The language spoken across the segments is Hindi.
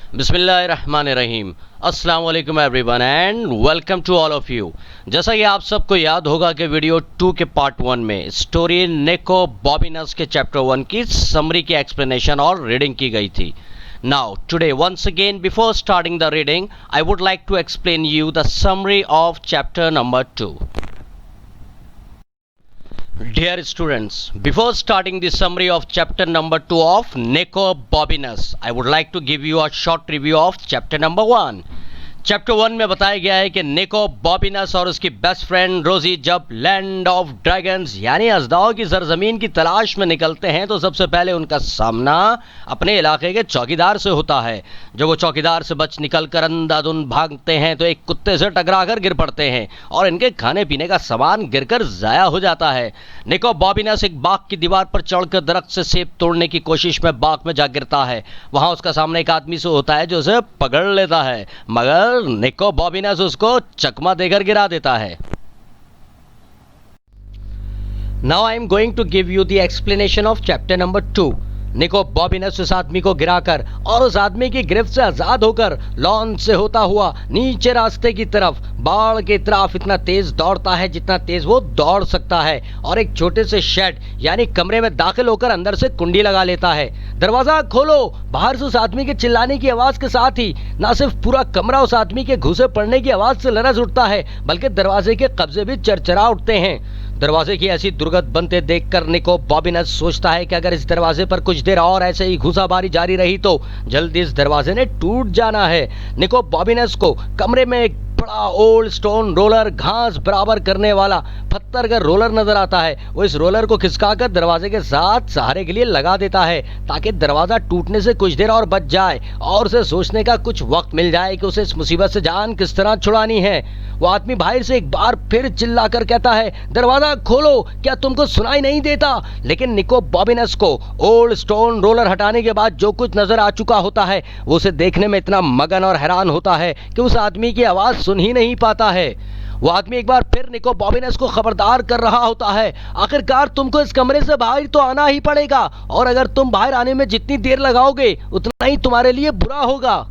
बिस्मिल्लाहिर्रहमानिर्रहीम। अस्सलाम वालेकुम everyone and welcome to all of you. जैसा कि आप सबको याद होगा कि वीडियो 2 के पार्ट 1 में स्टोरी निको बॉबिनस के चैप्टर 1 की समरी की एक्सप्लेनेशन और रीडिंग की गई थी। Now today once again before starting the reading I would like to explain you the summary of chapter number 2। Dear students, before starting the summary of chapter number 2 of Nico Bobinus, I would like to give you a short review of chapter number 1. Chapter 1 में बताया गया है कि निको बॉबिनस और उसकी बेस्ट फ्रेंड रोजी जब लैंड ऑफ ड्रैगन्स यानी अजदाओं की सरजमीन की तलाश में निकलते हैं तो सबसे पहले उनका सामना अपने इलाके के चौकीदार से होता है। जब वो चौकीदार से बच निकल कर अंधाधुंध भागते हैं तो एक कुत्ते से टकरा कर गिर पड़ते हैं और इनके खाने पीने का सामान गिरकर ज़ाया हो जाता है। निको बॉबिनस एक बाग की दीवार पर चढ़कर दरख्त से सेब तोड़ने की कोशिश में बाग में जा गिरता है। वहाँ उसका सामने एक आदमी से होता है जो उसे पकड़ लेता है, मगर निको बॉबिनस उसको चकमा देकर गिरा देता है। Now I am going to give you the explanation of chapter number 2. निको बॉबिनस उस आदमी को गिराकर और उस आदमी की गिरफ्त से आजाद होकर लॉन से होता हुआ नीचे रास्ते की तरफ बाढ़ की तरफ इतना तेज दौड़ता है जितना तेज वो दौड़ सकता है और एक छोटे से शेड यानी कमरे में दाखिल होकर अंदर से कुंडी लगा लेता है। दरवाजा खोलो, बाहर से उस आदमी के चिल्लाने की आवाज के साथ ही न सिर्फ पूरा कमरा उस आदमी के घुसे पड़ने की आवाज से लरज उठता है बल्कि दरवाजे के कब्जे भी चरचरा उठते हैं। दरवाजे की ऐसी दुर्गंध बनते देखकर निको बॉबिनस सोचता है कि अगर इस दरवाजे पर कुछ देर और ऐसे ही घुसाबारी जारी रही तो जल्दी इस दरवाजे ने टूट जाना है। निको बॉबिनस को कमरे में एक बड़ा ओल्ड स्टोन रोलर, घास बराबर करने वाला पत्थर का रोलर नजर आता है। वो इस रोलर को खिसकाकर दरवाजे के साथ सहारे के लिए लगा देता है ताकि दरवाजा टूटने से कुछ देर और बच जाए और उसे सोचने का कुछ वक्त मिल जाए कि उसे इस मुसीबत से जान किस तरह छुड़ानी है। वो आदमी बाहर से एक बार फिर चिल्लाकर कहता है, दरवाजा खोलो, क्या तुमको सुनाई नहीं देता? लेकिन निको बॉबिनस को ओल्ड स्टोन रोलर हटाने के बाद जो कुछ नजर आ चुका होता है वो उसे देखने में इतना मगन और हैरान होता है कि उस आदमी की आवाज सुन ही नहीं पाता है। वो आदमी एक बार फिर निको बॉबिनस को खबरदार कर रहा होता है, आखिरकार तुमको इस कमरे से बाहर तो आना ही पड़ेगा और अगर तुम बाहर आने में जितनी देर लगाओगे उतना ही तुम्हारे लिए बुरा होगा।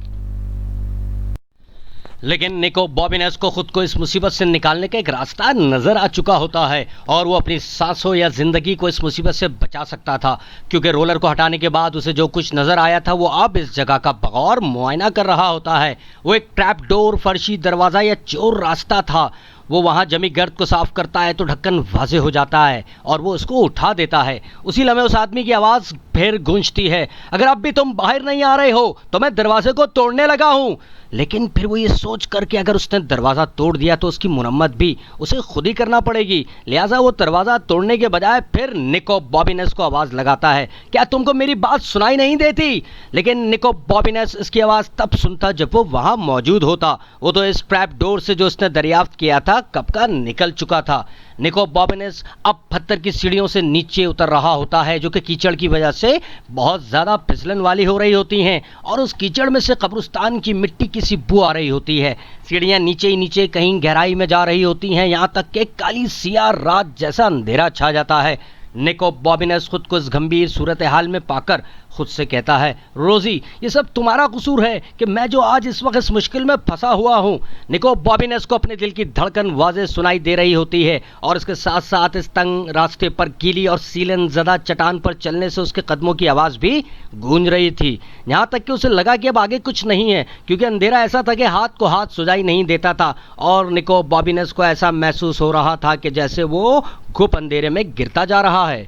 लेकिन निको बॉबिनस को खुद को इस मुसीबत से निकालने का एक रास्ता नजर आ चुका होता है और वो अपनी सांसों या जिंदगी को इस मुसीबत से बचा सकता था, क्योंकि रोलर को हटाने के बाद उसे जो कुछ नजर आया था वो अब इस जगह का बगौर मुआयना कर रहा होता है। वो एक ट्रैप डोर, फर्शी दरवाजा या चोर रास्ता था। वो वहाँ जमी गर्द को साफ करता है तो ढक्कन वाज़े हो जाता है और वो उसको उठा देता है। उसी लम्हे उस आदमी की आवाज़ फिर गूंजती है, अगर अब भी तुम बाहर नहीं आ रहे हो तो मैं दरवाजे को तोड़ने लगा हूँ। लेकिन फिर वो ये सोच कर कि अगर उसने दरवाज़ा तोड़ दिया तो उसकी मुरम्मत भी उसे खुद ही करना पड़ेगी, लिहाजा वो दरवाज़ा तोड़ने के बजाय फिर निको बॉबिनस को आवाज़ लगाता है, क्या तुमको मेरी बात सुनाई नहीं देती? लेकिन निको बॉबिनस इसकी आवाज़ तब सुनता जब वो वहाँ मौजूद होता। वो तो इस ट्रैप डोर से जो उसने दरियाफ्त किया था कब का निकल चुका था। निको बॉबिनस अब पत्थर की सीढ़ियों से नीचे उतर रहा होता है जो कि कीचड़ की वजह से बहुत ज़्यादा फिसलन वाली हो रही होती हैं और उस कीचड़ में से कब्रिस्तान की मिट्टी की सी बू आ रही होती है। सीढ़ियाँ नीचे ही नीचे कहीं गहराई में जा रही होती हैं, यहाँ तक कि काली सियाह रात जैसा अंधेरा छा जाता है। निको बॉबिनस खुद को इस गंभीर सूरत हाल में पाकर खुद से कहता है, रोजी ये सब तुम्हारा कसूर है कि मैं जो आज इस वक्त इस मुश्किल में फंसा हुआ हूँ। निको बॉबिनस को अपने दिल की धड़कन वाज़े सुनाई दे रही होती है और इसके साथ साथ इस तंग रास्ते पर गीली और सीलन ज़दा चट्टान पर चलने से उसके कदमों की आवाज़ भी गूंज रही थी। यहाँ तक कि उसे लगा कि अब आगे कुछ नहीं है, क्योंकि अंधेरा ऐसा था कि हाथ को हाथ सुझाई नहीं देता था और निको बॉबिनस को ऐसा महसूस हो रहा था कि जैसे वो घुप अंधेरे में गिरता जा रहा है।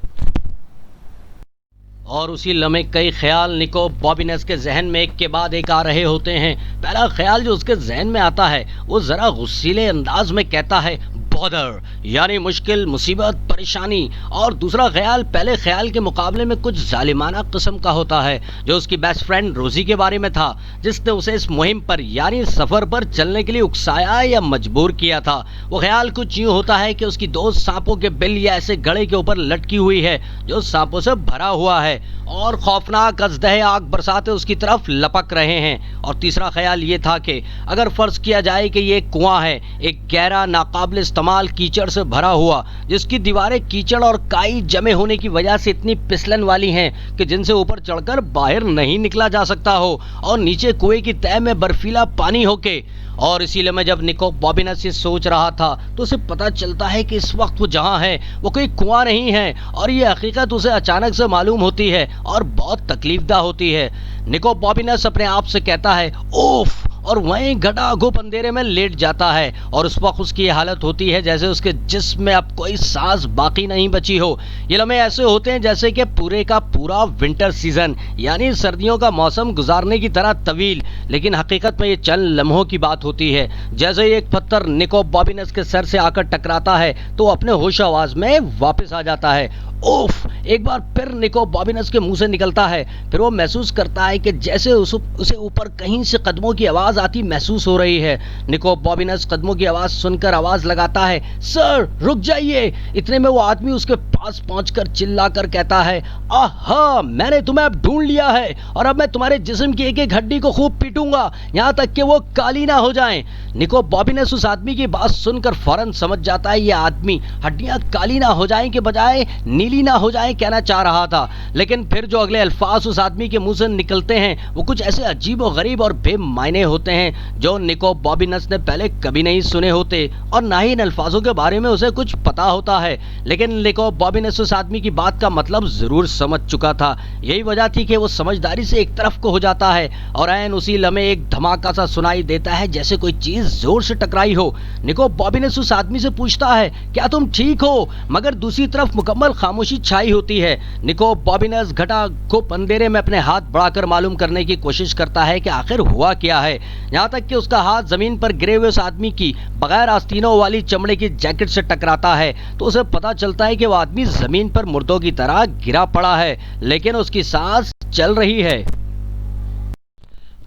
और उसी लम्हे कई ख्याल निको बॉबिनस के जहन में एक के बाद एक आ रहे होते हैं। पहला ख्याल जो उसके जहन में आता है वो ज़रा गुस्सीले अंदाज में कहता है, बॉदर यानी मुश्किल, मुसीबत, परेशानी। और दूसरा ख्याल पहले ख्याल के मुकाबले में कुछ जालिमाना किस्म का होता है जो उसकी बेस्ट फ्रेंड रोजी के बारे में था, जिसने उसे इस मुहिम पर यानी सफ़र पर चलने के लिए उकसाया या मजबूर किया था। वो ख्याल कुछ यूँ होता है कि उसकी दोस्त सांपों के बिल या ऐसे गड़े के ऊपर लटकी हुई है जो सांपों से भरा हुआ है और खौफनाक अजदहे आग बरसाते उसकी तरफ लपक रहे हैं। और तीसरा ख्याल ये था कि अगर फ़र्ज़ किया जाए कि ये कुआं है, एक गहरा नाकाबिल इस्तेमाल बेकमाल कीचड़ से भरा हुआ, जिसकी दीवारें कीचड़ और काई जमे होने की वजह से इतनी फिसलन वाली हैं कि जिनसे ऊपर चढ़कर बाहर नहीं निकला जा सकता हो, और नीचे कुएं की तह में बर्फीला पानी होके। और इसीलिए मैं जब निको बॉबिनस ये सोच रहा था तो उसे पता चलता है कि इस वक्त वो जहाँ है वो कोई कुआं नहीं है, और ये हकीकत उसे अचानक से मालूम होती है और बहुत तकलीफदा होती है। निको बॉबिनस अपने आप से कहता है ओफ, और वहीं घटाघुप अंधेरे में लेट जाता है, और उस वक्त उसकी ये हालत होती है जैसे उसके जिस्म में अब कोई सांस बाकी नहीं बची हो। ये लम्हे ऐसे होते हैं जैसे कि पूरे का पूरा विंटर सीजन यानी सर्दियों का मौसम गुजारने की तरह तवील, लेकिन हकीकत में ये चंद लम्हों की बात होती है। जैसे ही एक पत्थर निको बॉबिनस के सर से आकर टकराता है तो अपने होश आवाज में वापस आ जाता है। ओफ एक बार फिर निको बॉबिनस के मुंह से निकलता है। फिर वो महसूस करता है कि जैसे उसे ऊपर कहीं से कदमों की आवाज आती महसूस हो रही है। निको बॉबिनस कदमों की आवाज सुनकर आवाज लगाता है, सर रुक जाइए। इतने में वो आदमी उसके पास पहुंचकर चिल्लाकर कहता है, आहा मैंने तुम्हें अब ढूंढ लिया है, और अब मैं तुम्हारे जिस्म की एक एक हड्डी को खूब पीटूंगा यहाँ तक कि वो काली ना हो जाएं। निको बॉबिनस उस आदमी की बात सुनकर फौरन समझ जाता है ये आदमी हड्डियां काली ना हो जाएं के बजाय नीली ना हो जाएं कहना चाह रहा था, लेकिन फिर जो अगले अल्फाज उस आदमी के मुंह से निकलते हैं वो कुछ ऐसे अजीब और गरीब और बेमायने होते हैं जो निको बॉबिनस ने पहले कभी नहीं सुने होते, और ना ही इन अल्फाजों के बारे में उसे कुछ पता होता है। लेकिन निको बॉबिनस उस आदमी की बात का मतलब जरूर समझ चुका था। यही वजह थी कि वो समझदारी से एक तरफ को हो जाता है, और ऐन उसी लम्हे एक धमाका सा सुनाई देता है जैसे कोई चीज जोर से टकराई हो। निको बॉबिनस उस आदमी से पूछता है, क्या तुम ठीक हो? मगर दूसरी तरफ मुकम्मल खामोशी छाई होती है। निको बॉबिनस घटाघुप अंधेरे में अपने हाथ बढ़ाकर मालूम करने की कोशिश करता है कि आखिर हुआ क्या है, यहाँ तक कि उसका हाथ जमीन पर गिरे हुए उस आदमी की बगैर आस्तीनों वाली चमड़े की जैकेट से टकराता है तो उसे पता चलता है कि वो आदमी जमीन पर मुर्दों की तरह गिरा पड़ा है, लेकिन उसकी सांस चल रही है।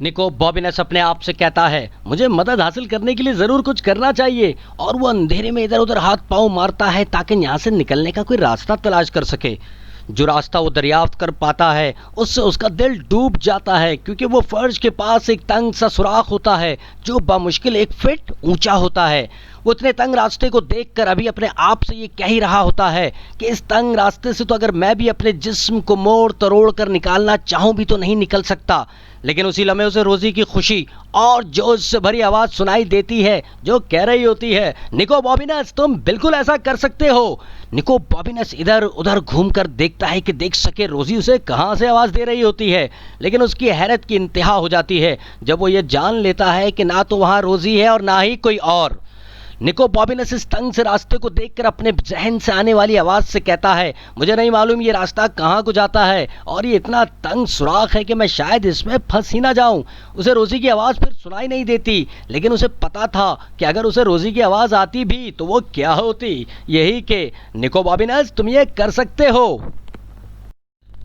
निको बॉबिनस अपने आप से कहता है, मुझे मदद हासिल करने के लिए जरूर कुछ करना चाहिए, और वो अंधेरे में इधर उधर हाथ पांव मारता है ताकि यहाँ से निकलने का कोई रास्ता तलाश कर सके। जो रास्ता वो दरियाफ्त कर पाता है उससे उसका दिल डूब जाता है, क्योंकि वो फर्श के पास एक तंग सा सुराख होता है जो बामुश्किल 1 फीट ऊंचा होता है। वो इतने तंग रास्ते को देखकर अभी अपने आप से ये कह ही रहा होता है कि इस तंग रास्ते से तो अगर मैं भी अपने जिस्म को मोड़ तरोड़ कर निकालना चाहूं भी तो नहीं निकल सकता। लेकिन उसी लम्हे उसे रोजी की खुशी और जोश से भरी आवाज सुनाई देती है जो कह रही होती है, निको बॉबिनस तुम बिल्कुल ऐसा कर सकते हो। निको बॉबिनस इधर उधर घूमकर देखता है कि देख सके रोजी उसे कहां से आवाज दे रही होती है, लेकिन उसकी हैरत की इंतहा हो जाती है जब वो ये जान लेता है कि ना तो वहां रोजी है और ना ही कोई और। निको बॉबिनस इस तंग से रास्ते को देखकर अपने जहन से आने वाली आवाज से कहता है, मुझे नहीं मालूम ये रास्ता कहाँ को जाता है, और ये इतना तंग सुराख है कि मैं शायद इसमें फंस ही ना जाऊं। उसे रोजी की आवाज फिर सुनाई नहीं देती, लेकिन उसे पता था कि अगर उसे रोजी की आवाज आती भी तो वो क्या होती, यही कि निको बॉबिनस तुम ये कर सकते हो।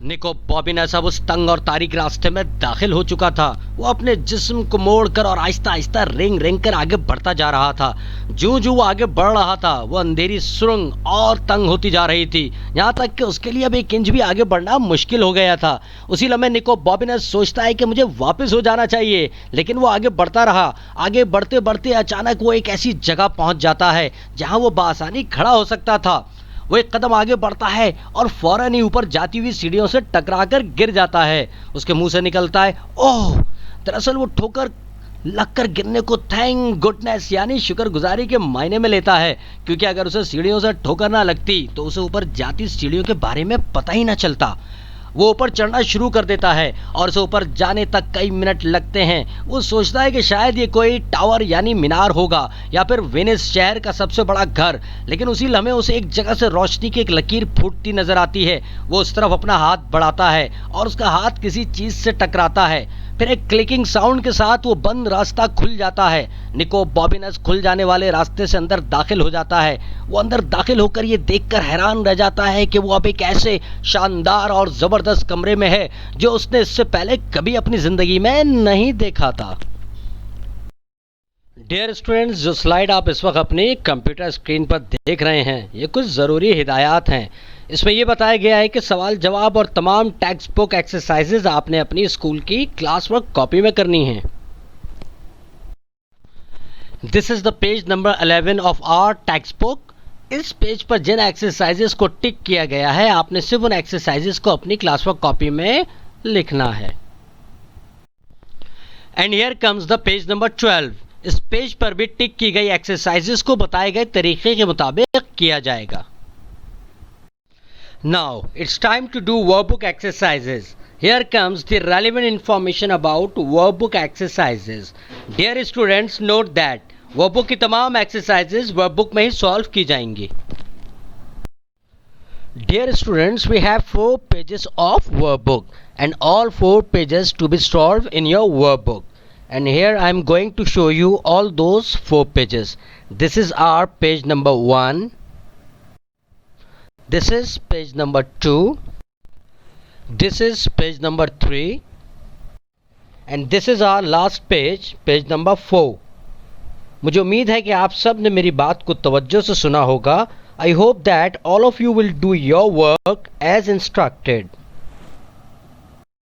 निको बॉबिनस अब उस तंग और तारीक रास्ते में दाखिल हो चुका था। वो अपने जिस्म को मोड़कर और आहिस्ता आहिस्ता रेंग रेंग कर आगे बढ़ता जा रहा था। जो जो वो आगे बढ़ रहा था वो अंधेरी सुरंग और तंग होती जा रही थी, यहाँ तक कि उसके लिए अब 1 इंच भी आगे बढ़ना मुश्किल हो गया था। उसी लम्हे निको बॉबिनस सोचता है कि मुझे वापस हो जाना चाहिए, लेकिन वो आगे बढ़ता रहा। आगे बढ़ते बढ़ते अचानक वो एक ऐसी जगह पहुंच जाता है जहाँ वो बासानी खड़ा हो सकता था। वो एक कदम आगे बढ़ता है और फौरन ही ऊपर जाती हुई सीढ़ियों से टकराकर गिर जाता है। उसके मुंह से निकलता है, ओह। दरअसल वो ठोकर लगकर गिरने को थैंक गुडनेस यानी शुक्रगुजारी के मायने में लेता है, क्योंकि अगर उसे सीढ़ियों से ठोकर ना लगती तो उसे ऊपर जाती सीढ़ियों के बारे में पता ही ना चलता। वो ऊपर चढ़ना शुरू कर देता है और उसे ऊपर जाने तक कई मिनट लगते हैं। वो सोचता है कि शायद ये कोई टावर यानी मीनार होगा या फिर वेनिस शहर का सबसे बड़ा घर, लेकिन उसी लम्हे उसे एक जगह से रोशनी की एक लकीर फूटती नजर आती है। वो उस तरफ अपना हाथ बढ़ाता है और उसका हाथ किसी चीज से टकराता है। फिर एक क्लिकिंग साउंड के साथ वो बंद रास्ता खुल जाता है। निको बॉबिनस खुल जाने वाले रास्ते से अंदर दाखिल हो जाता है। वो अंदर दाखिल होकर ये देखकर हैरान रह जाता है कि वो अब एक ऐसे शानदार और जबरदस्त कमरे में है जो उसने इससे पहले कभी अपनी जिंदगी में नहीं देखा था। डियर स्टूडेंट्स, जो स्लाइड आप इस वक्त अपनी कंप्यूटर स्क्रीन पर देख रहे हैं ये कुछ ज़रूरी हिदायत हैं। इसमें यह बताया गया है कि सवाल जवाब और तमाम टेक्स्ट बुक एक्सरसाइजेज आपने अपनी स्कूल की क्लास वर्क कॉपी में करनी है। This is the page number 11 of our textbook. इस पेज पर जिन एक्सरसाइजेस को टिक किया गया है आपने सिर्फ उन एक्सरसाइजेस को अपनी क्लास वर्क कॉपी में लिखना है। And here comes the page number 12। इस पेज पर भी टिक की गई एक्सरसाइजेस को बताए गए तरीके के मुताबिक किया जाएगा। Now it's time to do workbook exercises. Here comes the relevant information about workbook exercises. Dear students, note that workbook की तमाम एक्सरसाइजेज वर्कबुक में ही सॉल्व की जाएंगी। Dear students, we have 4 pages of workbook and all 4 pages to be solved in your workbook. And here I am going to show you all those 4 pages. This is our page number 1. This is page number 2. This is page number 3 and this is our last page, page number 4. मुझे उम्मीद है कि आप सब ने मेरी बात को तवज्जो से सुना होगा। I hope that all of you will do your work as instructed.